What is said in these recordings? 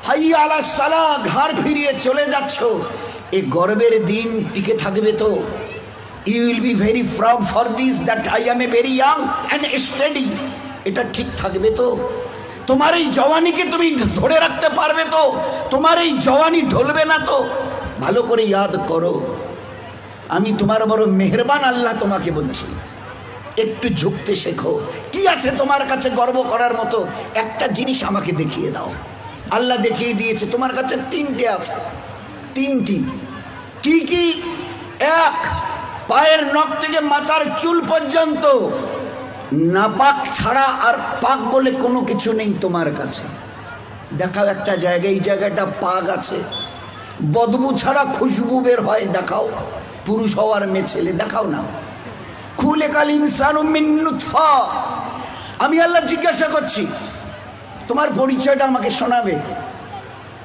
হাইয়া আলা সালাহ, ঘাড় ফিরিয়ে চলে যাচ্ছ, এই গর্বের দিন টিকে থাকবে তো? You will be very proud for this that I am a very young and study. এটা ঠিক থাকবে তো? তোমার এই জওয়ানিকে তুমি ধরে রাখতে পারবে তো? তোমার এই জওয়ানি ঢলবে না তো? ভালো করে ইয়াদ করো, আমি তোমার বড় মেহেরবান আল্লাহ তোমাকে বলছি, একটু ঝুঁকতে শেখো। কি আছে তোমার কাছে গর্ব করার মতো? একটা জিনিস আমাকে দেখিয়ে দাও। আল্লাহ দেখিয়ে দিয়েছে তোমার কাছে তিনটে আছে, তিনটি। কি কি? এক, পায়ের নখ থেকে মাথার চুল পর্যন্ত নাপাক ছাড়া আর পাক বলে কোনো কিছু নেই তোমার কাছে। দেখাও একটা জায়গায়, এই জায়গাটা পাক আছে, বদবু ছাড়া খুশবু বের হয়, দেখাও। পুরুষ হওয়ার মেয়ে ছেলে, দেখাও না। খুলিকাল ইনসানু মিন নুতফা। আমি আল্লাহ জিজ্ঞাসা করছি, তোমার পরিচয়টা আমাকে শোনাবে।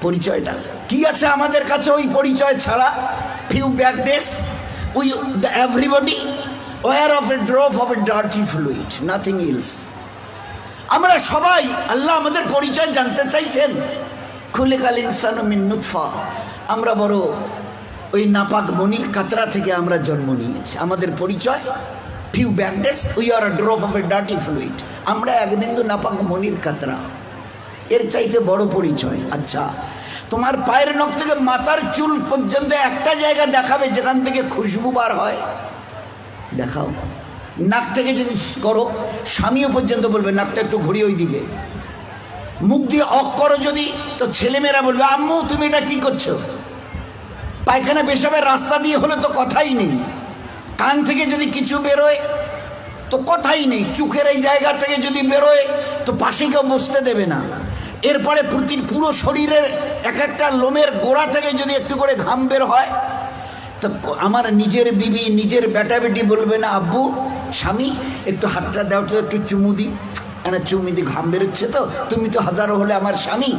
পরিচয়টা কি আছে আমাদের কাছে ওই পরিচয় ছাড়া? Few back days we everybody were of a drop of a dirty fluid, nothing else. আমরা সবাই, আল্লাহ আমাদের পরিচয় জানতে চাইছেন। খুলিকাল ইনসানু মিন নুতফা, আমরা বড় ওই নাপাক মনির কাতরা থেকে আমরা জন্ম নিয়েছি। আমাদের পরিচয় few back days we are a drop of a dirty fluid, আমরা এক বিন্দু নাপাক মনির কাতরা। এর চাইতে বড় পরিচয়? আচ্ছা, তোমার পায়ের নখ থেকে মাথার চুল পর্যন্ত একটা জায়গা দেখাবে যেখান থেকে খুশবু বার হয়, দেখাও। নাক থেকে যদি করো, স্বামীও পর্যন্ত বলবে নাকটা একটু ঘুরিয়ে ওই দিকে। মুখ দিয়ে অক করো যদি, তো ছেলেমেয়েরা বলবে আম্মু তুমি এটা কি করছো? পায়খানা পেশাবের রাস্তা দিয়ে হলে তো কথাই নেই। কান থেকে যদি কিছু বেরোয় তো কথাই নেই। চোখের এই জায়গা থেকে যদি বেরোয় তো পাশে কেউ বসতে দেবে না। এরপরে পুরো শরীরের এক একটা লোমের গোড়া থেকে যদি একটু করে ঘাম বের হয়, তো আমার নিজের বিবি, নিজের বেটা বেটি বলবে না আব্বু, স্বামী একটু হাতটা দাও তো, একটু চুমু দিই। চুমু দি, ঘাম বেরোচ্ছে তো, তুমি তো হাজারো হলে আমার স্বামী,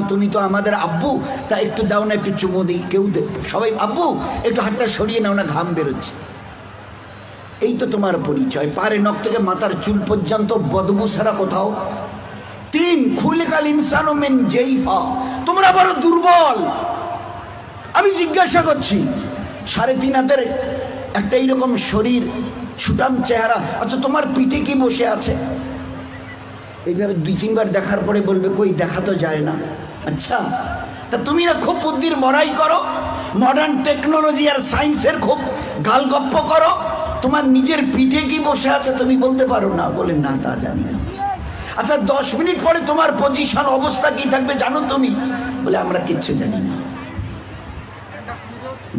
তুমি তো আমাদের আব্বু, তা একটু দাও না, একটু চুমু দিই। কেউ সবাই আব্বু একটু হাতটা সরিয়ে নাও না, ঘাম বেরোচ্ছে। এই তো তোমার পরিচয়, পায়ের নখ থেকে মাথার চুল পর্যন্ত বদবু ছাড়া কোথাও। তিন, খুলিকাল ইনসানু মিন জাইফা, তোমরা বড় দুর্বল। আমি জিজ্ঞাসা করছি, 3.5 হাতের একটা এইরকম শরীর, সুটাম চেহারা, আচ্ছা তোমার পিঠে কি বসে আছে? এইভাবে 2-3 বার দেখার পরে বলবে কই, দেখা তো যায় না। আচ্ছা, তা তুমি না খুব বুদ্ধির বড়াই করো, মডার্ন টেকনোলজি আর সায়েন্সের খুব গালগপ্প করো, তোমার নিজের পিঠে কি বসে আছে তুমি বলতে পারো না? বলে না, তা জানি না। আচ্ছা 10 মিনিট পরে তোমার পজিশন, অবস্থা কি থাকবে জানো তুমি? বলে আমরা কিচ্ছু জানি না।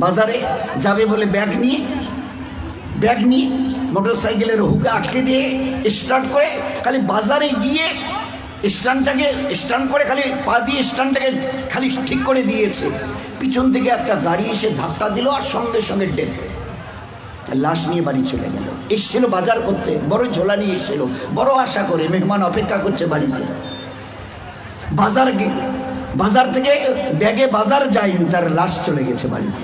বাজারে যাবে বলে ব্যাগ নিয়ে মোটর সাইকেলের হুকে আটকে দিয়ে স্টার্ট করে, খালি বাজারে গিয়ে স্ট্যান্ড করে খালি পা দিয়ে স্ট্যান্ডটাকে খালি ঠিক করে দিয়েছে, পিছন থেকে একটা গাড়ি এসে ধাক্কা দিল আর সঙ্গে সঙ্গে ডেথ। লাশ নিয়ে বাড়ি চলে গেল। এসছিল বাজার করতে, বড় ঝোলা নিয়ে এসছিল, বড় আশা করে মেহমান অপেক্ষা করছে বাড়িতে। বাজার থেকে ব্যাগে বাজার যায়নি, তার লাশ চলে গেছে বাড়িতে।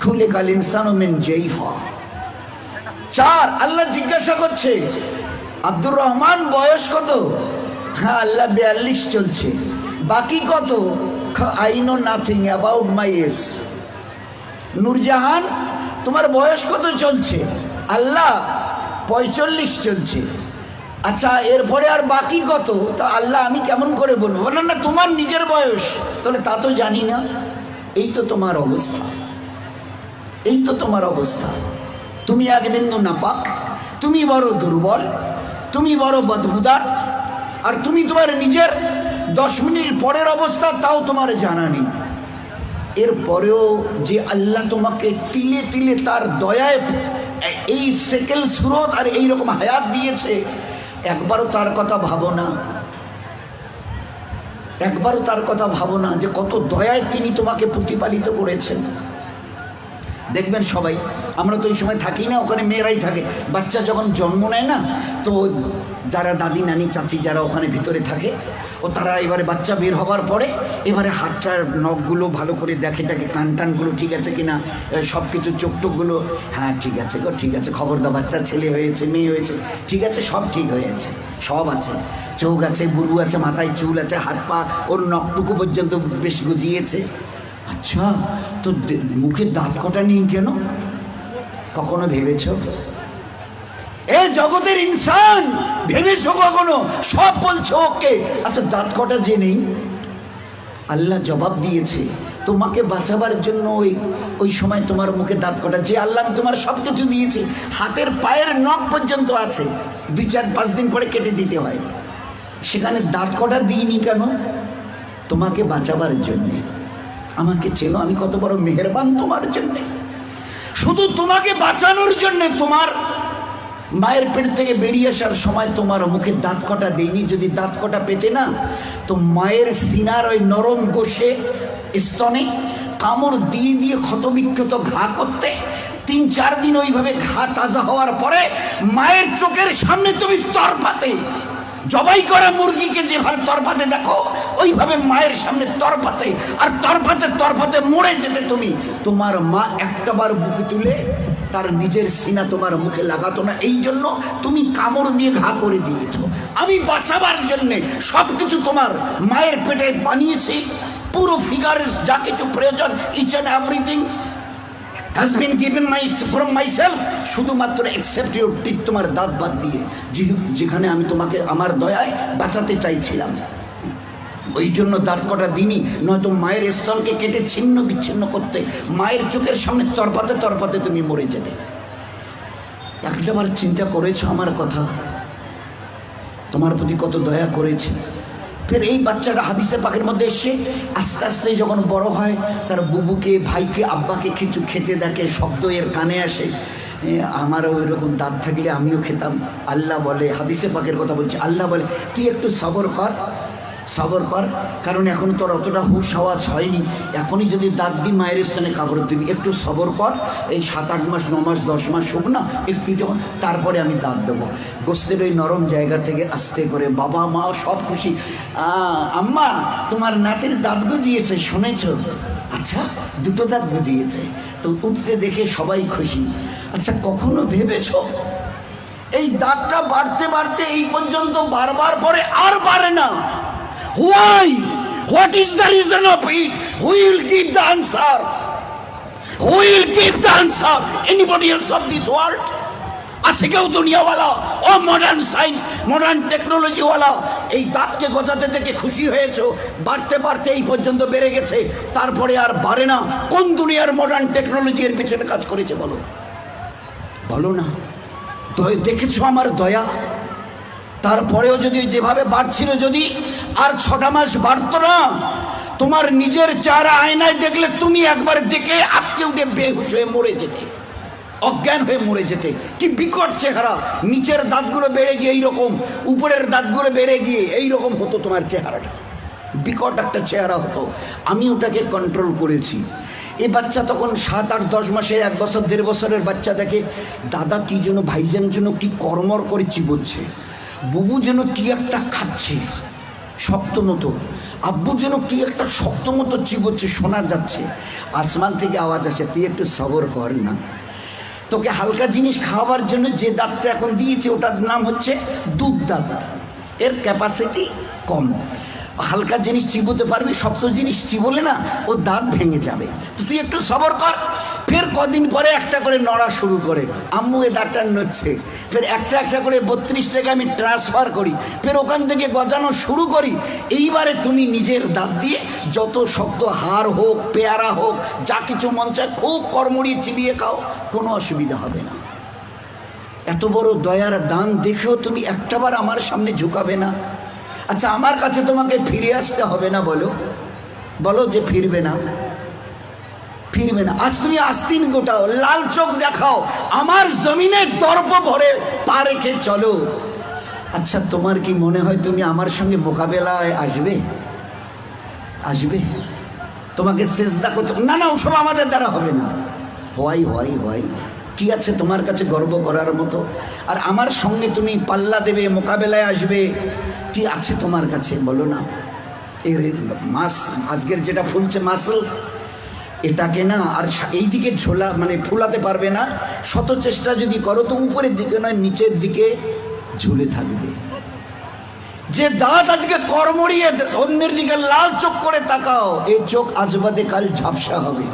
খুলিকাল ইনসানু মিন জাইফা। 4, আল্লাহ জিজ্ঞাসা করছে আব্দুর রহমান বয়স কত? হ্যাঁ আল্লাহ 42 চলছে। বাকি কত? I know nothing about my age. Nurjahan তোমার বয়স কত চলছে? আল্লাহ 45 চলছে। আচ্ছা এরপরে আর বাকি কত? তা আল্লাহ আমি কেমন করে বলবো? বলেন না তোমার নিজের বয়স, তাহলে তা তো জানি না। এই তো তোমার অবস্থা, এই তো তোমার অবস্থা। তুমি এক বিন্দু নাপাক, তুমি বড় দুর্বল, তুমি বড় বদবুদার, আর তুমি তোমার নিজের 10 মিনিট পরের অবস্থা তাও তোমার জানা নেই। এরপরেও যে আল্লাহ তোমাকে তিলে তিলে তার দয়ায় এই সেকেল সুরত আর এইরকম হায়াত দিয়েছে, একবারও তার কথা ভাবো না। একবারও তার কথা ভাবো না যে কত দয়ায় তিনি তোমাকে প্রতিপালিত করেছেন। দেখবেন সবাই, আমরা তো ওই সময় থাকি না, ওখানে মেয়েরাই থাকে। বাচ্চা যখন জন্ম নেয় না, তো যারা দাদি নানি চাচি যারা ওখানে ভিতরে থাকে, ও তারা এবারে বাচ্চা বের হবার পরে এবারে হাতটার নখগুলো ভালো করে দেখে, টাকে কান টানগুলো ঠিক আছে কিনা, সব কিছু চোখ টোকগুলো, হ্যাঁ ঠিক আছে গো ঠিক আছে, খবরদার বাচ্চা ছেলে হয়েছে মেয়ে হয়েছে ঠিক আছে, সব ঠিক হয়ে আছে, সব আছে, চোখ আছে, বুরু আছে, মাথায় চুল আছে, হাত পা ওর নখটুকু পর্যন্ত বেশ গজিয়েছে। আচ্ছা, তো মুখে দাঁত কটা নেই কেন? কখনো ভেবেছ? এ জগতের ইনসান, ভেবেছো কখনো? সব বলছো ওকে, আচ্ছা দাঁত কটা যে নেই? আল্লাহ জবাব দিয়েছে তোমাকে বাঁচাবার জন্য। ওই সময় তোমার মুখে দাঁত কটা, যে আল্লাহ তোমার সব কিছু দিয়েছে, হাতের পায়ের নখ পর্যন্ত আছে, 2-4-5 দিন পরে কেটে দিতে হয়, সেখানে দাঁত কটা দিইনি কেন? তোমাকে বাঁচাবার জন্যে। আমাকে চেনো আমি কত বড় মেহেরবান তোমার জন্যে, শুধু তোমাকে বাঁচানোর জন্যে। তোমার মায়ের পেট থেকে বেরিয়ে আসার সময় তোমার মুখে দাঁত কটা দেয়নি। যদি দাঁত কটা পেতে না, তো মায়ের সিনার ওই নরম গোশে স্তনে কামড় দিয়ে দিয়ে ক্ষতবিক্ষত ঘা করতে, 3-4 দিন ওইভাবে ঘা তাজা হওয়ার পরে মায়ের চোখের সামনে তুমি তরপাতে, জবাই করা মুরগিকে যেভাবে তরপাতে দেখো, ওইভাবে মায়ের সামনে তরপাতে, আর তরপাতে তরপাতে মরে যেতে তুমি। তোমার মা একটাবার বুকে তুলে তার নিজের সিনা তোমার মুখে লাগাতো না, এই জন্য তুমি কামড় দিয়ে ঘা করে দিয়েছো। আমি বাঁচাবার জন্যে সব কিছু তোমার মায়ের পেটে বানিয়েছি, পুরো ফিগারের যা কিছু প্রয়োজন, each and everything has been given from myself, শুধুমাত্র except your teeth, তোমার দাঁত বাদ দিয়ে, যেখানে আমি তোমাকে আমার দয়ায় বাঁচাতে চাইছিলাম, ওই জন্য দাঁত কটা দিনই, নয়তো মায়ের স্তনকে কেটে ছিন্ন বিচ্ছিন্ন করতে, মায়ের চোখের সামনে তরপাতে তরপাতে তুমি মরে যেতে। একটাবার চিন্তা করেছো আমার কথা? তোমার প্রতি কত দয়া করেছি। ফের এই বাচ্চাটা হাদিসে পাকের মধ্যে এসে আস্তে আস্তে যখন বড় হয়, তার বুবুকে, ভাইকে, আব্বাকে কিছু খেতে দেখে, শব্দ এর কানে আসে, আমারও ওই রকম দাঁত থাকলে আমিও খেতাম। আল্লাহ বলে, হাদিসে পাকের কথা বলছে, আল্লাহ বলে তুই একটু সবর কর, সবর কর, কারণ এখন তোর অতটা হুশ আওয়াজ হয়নি, এখনই যদি দাঁত দিয়ে মায়ের স্থানে কাপড় দিবি, একটু সবর কর, এই 7-8 মাস 9 মাস 10 মাস হোক না, একটু যখন, তারপরে আমি দাঁত দেবো। গোস্তের ওই নরম জায়গা থেকে আস্তে করে বাবা মা সব খুশি, আম্মা তোমার নাতির দাঁত গজিয়েছে শুনেছ? আচ্ছা, 2টো দাঁত গজিয়েছে, তো উঠতে দেখে সবাই খুশি। আচ্ছা, কখনো ভেবেছ এই দাঁতটা বাড়তে বাড়তে এই পর্যন্ত বারবার পরে আর বাড়ে না? Why? What is the reason of it? Who will give the answer? Who will give the answer? Anybody else of this world? আছে কেউ দুনিয়াওয়ালা, ও মডার্ন সায়েন্স মডার্ন টেকনোলজিওয়ালা, এই দাঁতকে গজাতে থেকে খুশি হয়েছো? বাড়তে বাড়তে এই পর্যন্ত বেড়ে গেছে, তারপরে আর বাড়ে না। কোন দুনিয়ার মডার্ন টেকনোলজি এর পিছনে কাজ করেছে বলো? বলো না। দেখেছো আমার দয়া? তারপরেও যদি যেভাবে বাড়ছিল, যদি আর 6টা মাস বাড়তো না, তোমার নিজের চেহারা আয়নায় দেখলে তুমি একবার দেখে আটকে উঠে বেহুশ হয়ে মরে যেতে, অজ্ঞান হয়ে মরে যেতে। কি বিকট চেহারা! নিচের দাঁতগুলো বেড়ে গিয়ে এইরকম, উপরের দাঁতগুলো বেড়ে গিয়ে এইরকম হতো তোমার চেহারাটা, বিকট একটা চেহারা হতো। আমি ওটাকে কন্ট্রোল করেছি। এ বাচ্চা তখন 7-8 10 মাসের, 1 বছর 1.5 বছরের বাচ্চা দেখে দাদা কি যেন, ভাইজান যেন কি কর্মর করে চিবোচ্ছে, বুবু যেন কি একটা খাচ্ছে শক্ত মতো, আব্বু যেন কি একটা শক্ত মতো চিবোচ্ছে, শোনা যাচ্ছে। আসমান থেকে আওয়াজ আসে, তুই একটু সবর কর না, তোকে হালকা জিনিস খাওয়াবার জন্য যে দাঁতটা এখন দিয়েছে ওটার নাম হচ্ছে দুধ দাঁত, এর ক্যাপাসিটি কম, হালকা জিনিস চিবোতে পারবি, শক্ত জিনিস চিবোলে না ও দাঁত ভেঙে যাবে, তো তুই একটু সবর কর। ফের কদিন পরে একটা করে নড়া শুরু করে, আম্মু এ দাঁতটা নড়ছে, ফের একটা একটা করে 32 টাকা আমি ট্রান্সফার করি, ফের ওখান থেকে গজানো শুরু করি। এইবারে তুমি নিজের দাঁত দিয়ে যত শক্ত হাড় হোক, পেয়ারা হোক, যা কিছু মন চায় খুব কর্মড়িয়ে চিবিয়ে খাও, কোনো অসুবিধা হবে না। এত বড় দয়ার দান দেখেও তুমি একটাবার আমার সামনে ঝুঁকাবে না? আচ্ছা, আমার কাছে তোমাকে ফিরে আসতে হবে না? বলো বলো যে ফিরবে না, ফিরবে না। আজ তুমি আস্তিন গোটাও, লাল চোখ দেখাও, আমার জমিনে দর্প ভরে পা রেখে চলো। আচ্ছা, তোমার কি মনে হয় তুমি আমার সঙ্গে মোকাবেলায় আসবে? আসবে? তোমাকে সেজদা করতে না, না, ওসব আমাদের দ্বারা হবে না। হয় হয় হয়, কি আছে তোমার কাছে গর্ব করার মতো? আর আমার সঙ্গে তুমি পাল্লা দেবে, মোকাবেলায় আসবে, কি আছে তোমার কাছে বলো না? এই মাস আজকের যেটা ফুলছে মাসল, এটাকে না আর এই দিকে ঝোলা মানে ফুলাতে পারবে না। শত চেষ্টা যদি করো তো উপরের দিকে নয় নিচের দিকে ঝুলে থাকবে। যে দাঁত আজকে কর্মড়িয়ে অন্যের দিকে লাল চোখ করে তাকাও, এই চোখ আজ বাদে কাল ঝাপসা হবে।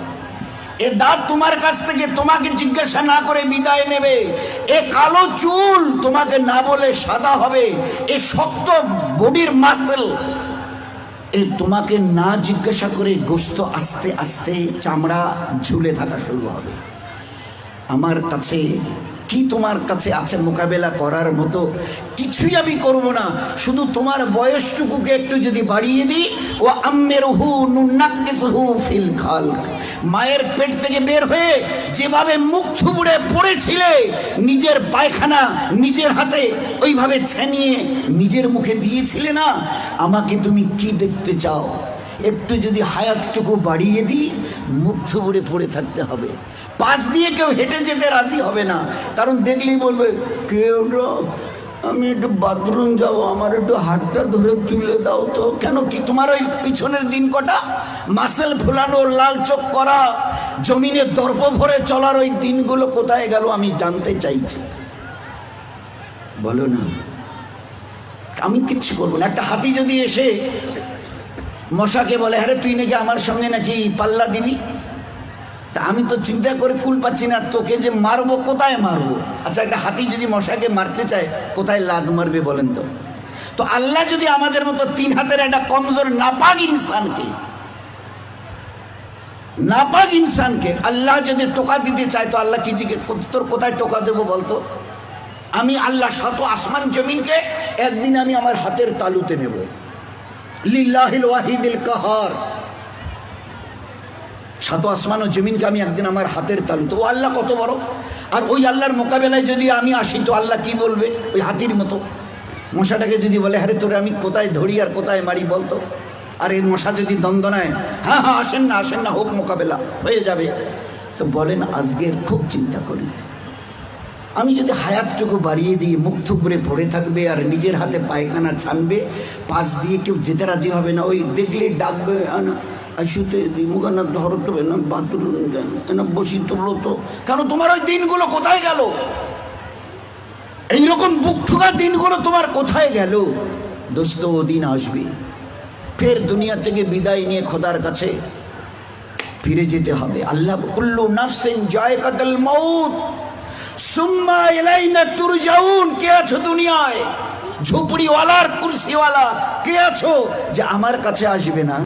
এ দাঁত তোমার কাছ থেকে তোমাকে জিজ্ঞাসা না করে বিদায় নেবে। এ কালো চুল তোমাকে না বলে সাদা হবে। এ শক্ত বডির মাসল এ তোমাকে না জিজ্ঞাসা করে গোশত আস্তে আস্তে চামড়া ঝুলে থাকা শুরু হবে। আমার কাছে কি তোমার কাছে আছে মোকাবেলা করার মতো? কিছুই আমি করব না, শুধু তোমার বয়সটুকুকে একটু যদি বাড়িয়ে দিই। ও আম্মেরহু নুনাক্কিসহু ফিল খালক, মায়ের পেট থেকে বের হয়ে যেভাবে মুখ থুবড়ে পড়েছিলে, নিজের পায়খানা নিজের হাতে ওইভাবে ছেনিয়ে নিজের মুখে দিয়েছিলে না, আমাকে তুমি কি দেখতে চাও? একটু যদি হায়াতটুকু বাড়িয়ে দিই, মুখ থুবড়ে পড়ে থাকতে হবে। পাশ দিয়ে কেউ হেঁটে যেতে রাজি হবে না, কারণ দেখলেই বলবে কেউ আমি একটু বাথরুম যাবো, আমার একটু হাতটা ধরে তুলে দাও তো। কেন কি তোমার ওই পিছনের দিন কটা মাসেল ফুলানো, লাল চোখ করা, জমিনে দর্প ভরে চলার ওই দিনগুলো কোথায় গেল আমি জানতে চাইছি, বলো না? আমি কিচ্ছু করবো না। একটা হাতি যদি এসে মশাকে বলে আরে তুই নাকি আমার সঙ্গে নাকি পাল্লা দিবি, তা আমি তো চিন্তা করে কুল পাচ্ছি না, তোকে যে মারবো কোথায় মারবো? আচ্ছা, একটা হাতি যদি মশাকে মারতে চায় কোথায় লাদ মারবে বলেন তো? তো আল্লাহ যদি আমাদের মতো 3 হাতের একটা কমজোর নাপাক ইনসানকে আল্লাহ যদি টোকা দিতে চায়, তো আল্লাহ কি তোর কোথায় টোকা দেবো বলতো? আমি আল্লাহ শত আসমান জমিনকে একদিন আমি আমার হাতের তালুতে নেব। লিল্লাহিল ওয়াহিদিল কাহার, শত আসমান ও জমিনকে আমি একদিন আমার হাতের তালুতে। ও আল্লাহ কত বড়! আর ওই আল্লাহর মোকাবেলায় যদি আমি আসি তো আল্লাহ কি বলবে? ওই হাতির মতো মশাটাকে যদি বলে আরে তোরে আমি কোথায় ধরি আর কোথায় মারি বলতো? আর এই মশা যদি দ্বন্দ্ব নেয়, হ্যাঁ হ্যাঁ আসেন না, হোক মোকাবেলা হয়ে যাবে। তো বলেন আজকের খুব চিন্তা করি, আমি যদি হায়াতটুকু বাড়িয়ে দিয়ে মুখ থুবড়ে পড়ে থাকবে আর নিজের হাতে পায়খানা ছানবে, পাশ দিয়ে কেউ যেতে রাজি হবে না। ওই দেখলেই ডাকবে আইসুতে মুখানা ধরো তো না, বাথরুম না বসি তোলো তো। কেন তোমার ওই দিনগুলো কোথায় গেল? এইরকম বুক ঠুকা দিনগুলো তোমার কোথায় গেল? দোস্ত, ও দিন আসবে, ফের দুনিয়া থেকে বিদায় নিয়ে খোদার কাছে ফিরে যেতে হবে। আল্লাহ কুল্লু নাফসিন যায়কাতুল মাউত সুম্মা ইলাইনা তুরজাউন। কে আছো দুনিয়ায়? ঝুপড়িওয়ালার কুরসিওয়ালা কে আছো যে আমার কাছে আসবে না?